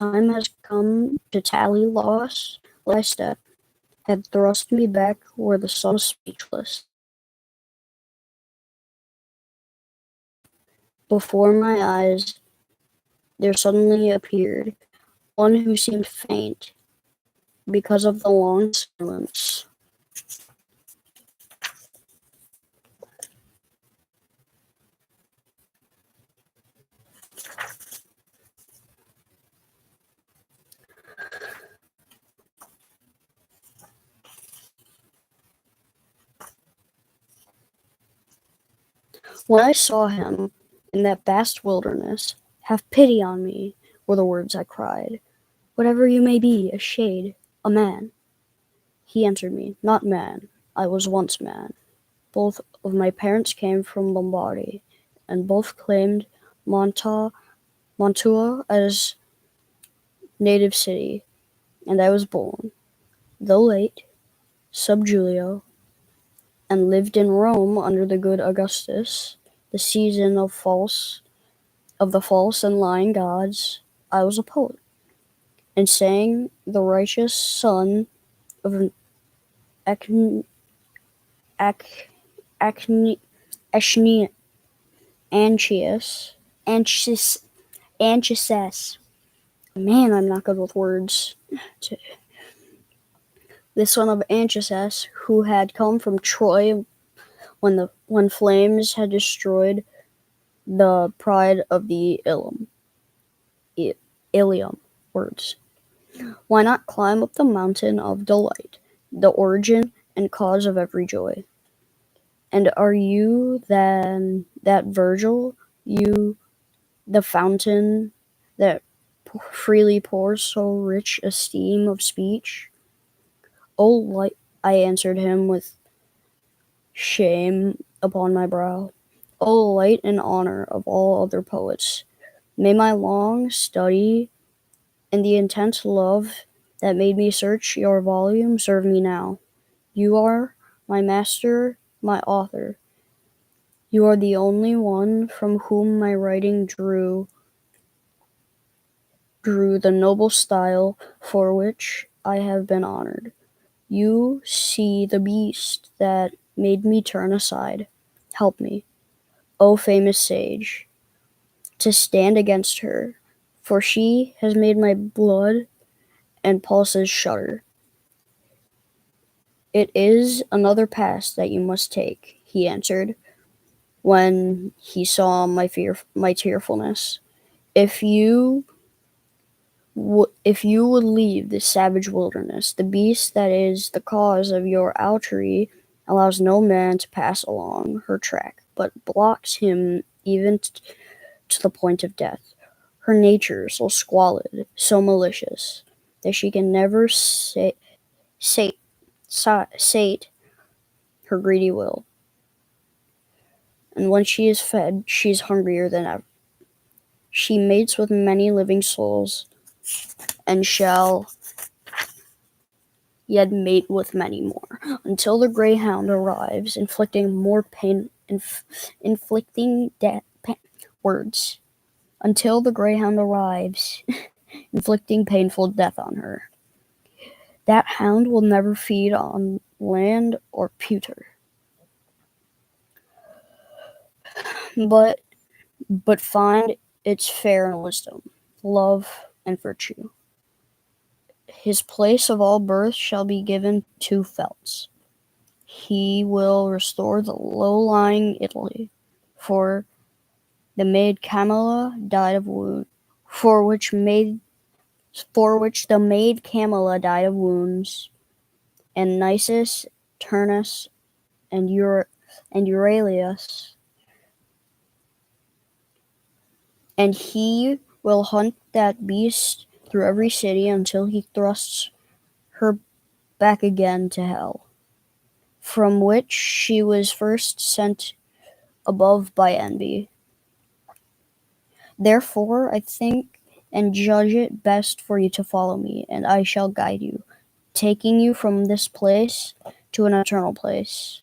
time has come to tally loss. Last step had thrust me back where the sun was speechless. Before my eyes there suddenly appeared one who seemed faint because of the long silence. When I saw him in that vast wilderness, "Have pity on me," were the words I cried. "Whatever you may be, a shade, a man." He answered me, "Not man. I was once man. Both of my parents came from Lombardy, and both claimed Mantua as native city, and I was born, though late, sub Julio, and lived in Rome under the good Augustus, the season of the false and lying gods. I was a poet, and sang the righteous son of Anchius. Anchises. Man, I'm not good with words. The son of Anchises, who had come from Troy when flames had destroyed the pride of the Ilium. Words. Why not climb up the mountain of delight, the origin and cause of every joy? And are you then that Virgil, you the fountain that freely pours so rich a stream of speech? "O light," I answered him with shame upon my brow, "O light and honor of all other poets, may my long study and the intense love that made me search your volume serve me now. You are my master, my author. You are the only one from whom my writing drew the noble style for which I have been honored. You see the beast that made me turn aside. Help me, O famous sage, to stand against her, for she has made my blood and pulses shudder." "It is another pass that you must take," he answered, when he saw my tearfulness. If you would leave this savage wilderness, the beast that is the cause of your outrage allows no man to pass along her track, but blocks him even to the point of death. Her nature so squalid, so malicious, that she can never sate her greedy will. And when she is fed, she is hungrier than ever. She mates with many living souls, and shall yet mate with many more, until the greyhound arrives, inflicting more pain, inflicting death. Words. Until the greyhound arrives, inflicting painful death on her. That hound will never feed on land or pewter, but find its fare in wisdom, love, and virtue. His place of all birth shall be given to Phelps. He will restore the low-lying Italy, for the maid Camilla died of wound, for which the maid Camilla died of wounds, and Nisus, Turnus, and Euralius, and he will hunt that beast through every city until he thrusts her back again to hell, from which she was first sent above by envy. Therefore I think and judge it best for you to follow me, and I shall guide you, taking you from this place to an eternal place,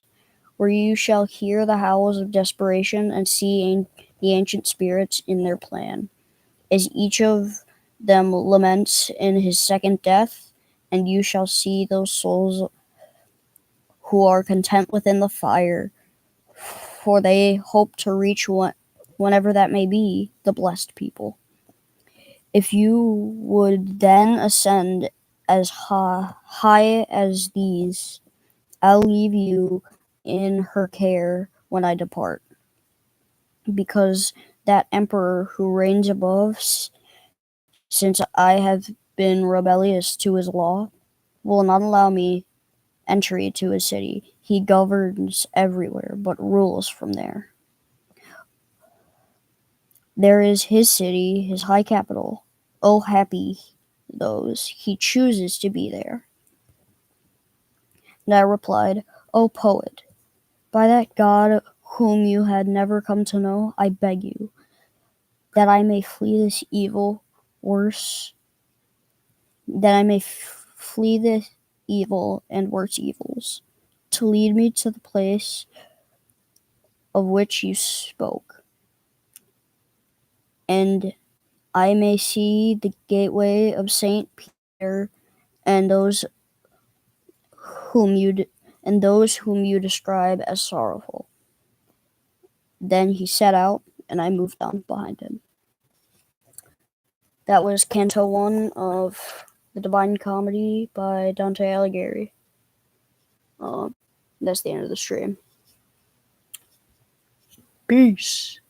where you shall hear the howls of desperation and see the ancient spirits in their plan, as each of them lament in his second death, and you shall see those souls who are content within the fire, for they hope to reach whenever that may be, the blessed people. If you would then ascend as high as these, I'll leave you in her care when I depart, because that emperor who reigns above, since I have been rebellious to his law, will not allow me entry to his city. He governs everywhere, but rules from there. There is his city, his high capital. Oh, happy those he chooses to be there. And I replied, O poet, by that God whom you had never come to know, I beg you, that I may flee this evil worse, that I may flee this evil and worse evils, to lead me to the place of which you spoke, and I may see the gateway of Saint Peter and whom you those whom you describe as sorrowful. Then he set out, and I moved on behind him. That was Canto 1 of The Divine Comedy by Dante Alighieri. That's the end of the stream. Peace.